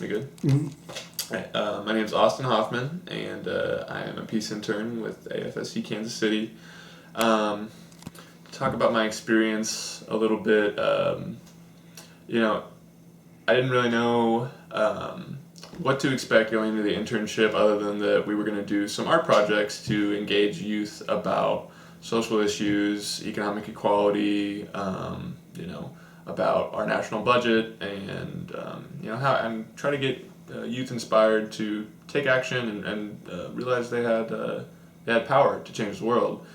We good? Mm-hmm. All right. My name is Austin Hoffman, and I am a Peace Intern with AFSC Kansas City. Talk about my experience a little bit. I didn't really know what to expect going into the internship, other than that we were going to do some art projects to engage youth about social issues, economic equality, about our national budget, and how and try to get youth inspired to take action and realize they had power to change the world.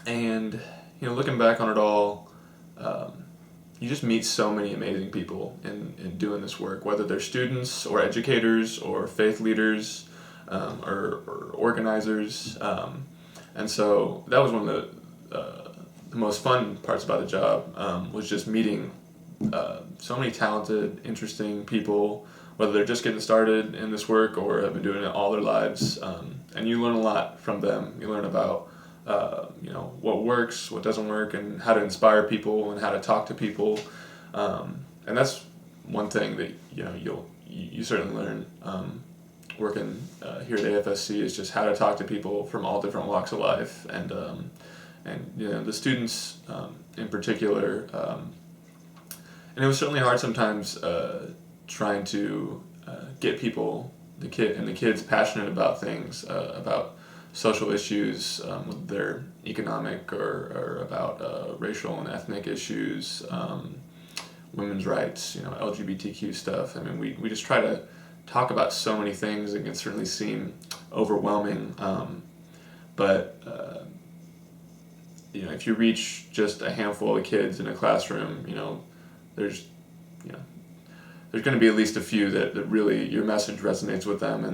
And looking back on it all, you just meet so many amazing people in doing this work, whether they're students or educators or faith leaders, or organizers. And so that was one of the most fun parts about the job, was just meeting so many talented, interesting people, whether they're just getting started in this work or have been doing it all their lives. And you learn a lot from them. You learn about what works, what doesn't work, and how to inspire people and how to talk to people. And that's one thing that you certainly learn working here at AFSC, is just how to talk to people from all different walks of life, and the students in particular. And it was certainly hard sometimes trying to get the kids passionate about things, about social issues, whether they're economic or about racial and ethnic issues, women's rights, LGBTQ stuff. I mean, we just try to talk about so many things. It can certainly seem overwhelming, but if you reach just a handful of kids in a classroom, there's there's going to be at least a few that really your message resonates with them,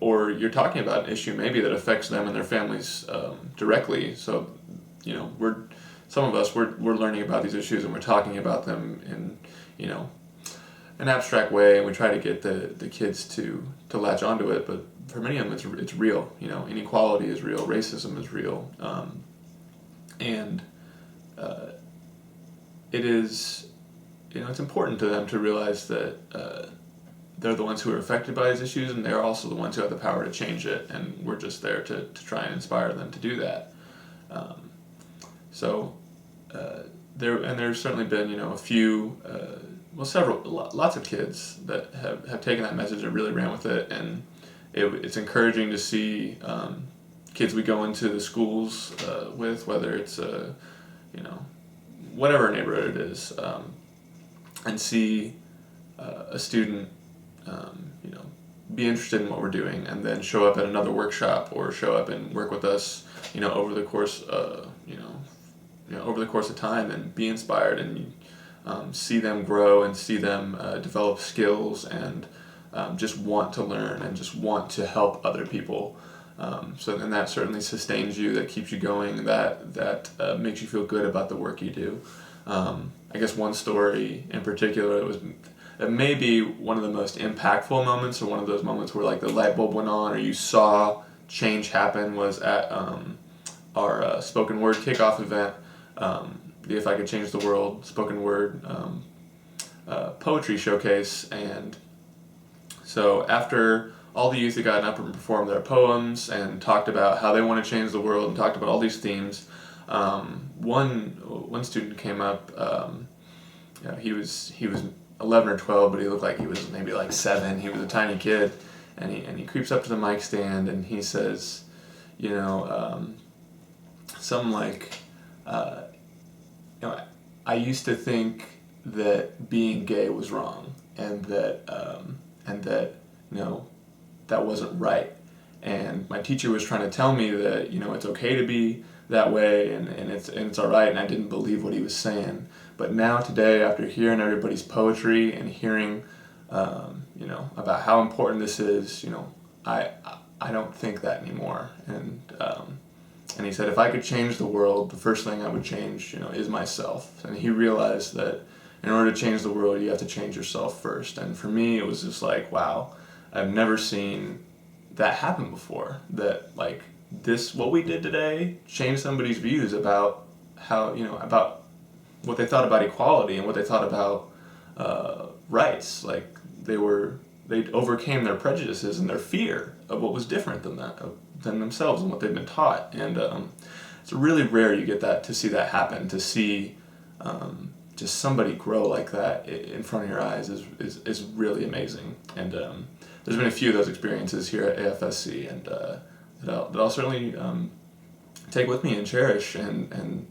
or you're talking about an issue maybe that affects them and their families directly. So some of us we're learning about these issues and we're talking about them in an abstract way, and we try to get the kids to latch onto it. But for many of them, it's real. Inequality is real, racism is real, and it is. It's important to them to realize that they're the ones who are affected by these issues, and they're also the ones who have the power to change it, and we're just there to try and inspire them to do that. There's certainly been a few, lots of kids that have taken that message and really ran with it, and it's encouraging to see kids we go into the schools with, whether it's whatever neighborhood it is. And see a student, be interested in what we're doing, and then show up at another workshop or show up and work with us, over the course, over the course of time, and be inspired and see them grow and see them develop skills and just want to learn and just want to help other people. So then that certainly sustains you, that keeps you going, that makes you feel good about the work you do. I guess one story in particular, it may be one of the most impactful moments, or one of those moments where like the light bulb went on or you saw change happen, was at our spoken word kickoff event, the If I Could Change the World spoken word poetry showcase. And so after all the youth had gotten up and performed their poems and talked about how they want to change the world and talked about all these themes, one student came up. He was 11 or 12, but he looked like he was maybe like 7. He was a tiny kid, and he creeps up to the mic stand and he says, something like, I used to think that being gay was wrong, and that that wasn't right, and my teacher was trying to tell me that it's okay to be that way, and it's all right, and I didn't believe what he was saying. But now today, after hearing everybody's poetry and hearing about how important this is, I don't think that anymore. And he said, if I could change the world, the first thing I would change is myself. And he realized that in order to change the world, you have to change yourself first. And for me, it was just like, wow, I've never seen that happen before. That like what we did today changed somebody's views about how about what they thought about equality and what they thought about rights. Like they overcame their prejudices and their fear of what was different than themselves and what they've been taught. And it's really rare you get to see that happen. To see just somebody grow like that in front of your eyes is really amazing. And there's been a few of those experiences here at AFSC, and that I'll certainly take with me and cherish, and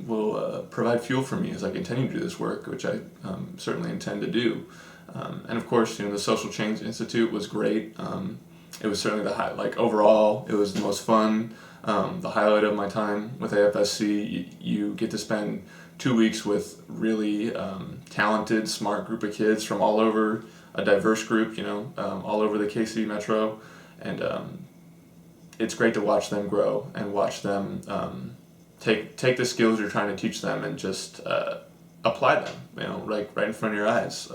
will provide fuel for me as I continue to do this work, which I certainly intend to do. And of course, the Social Change Institute was great. It was certainly overall, it was the most fun, the highlight of my time with AFSC. You get to spend 2 weeks with really talented, smart group of kids from all over, a diverse group, all over the KC Metro, and it's great to watch them grow and watch them take the skills you're trying to teach them and just apply them, right in front of your eyes.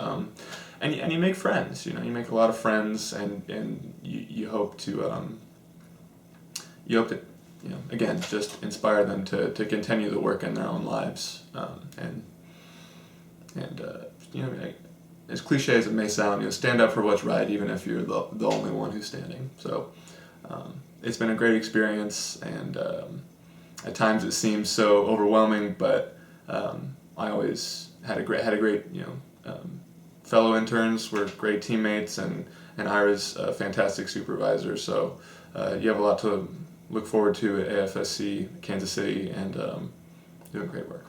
And you make friends, you make a lot of friends, and you hope to again, just inspire them to continue the work in their own lives. As cliche as it may sound, stand up for what's right, even if you're the only one who's standing. So it's been a great experience, and at times it seems so overwhelming, but I always had a great fellow interns were great teammates, and Ira's a fantastic supervisor. So you have a lot to look forward to at AFSC Kansas City, and doing great work.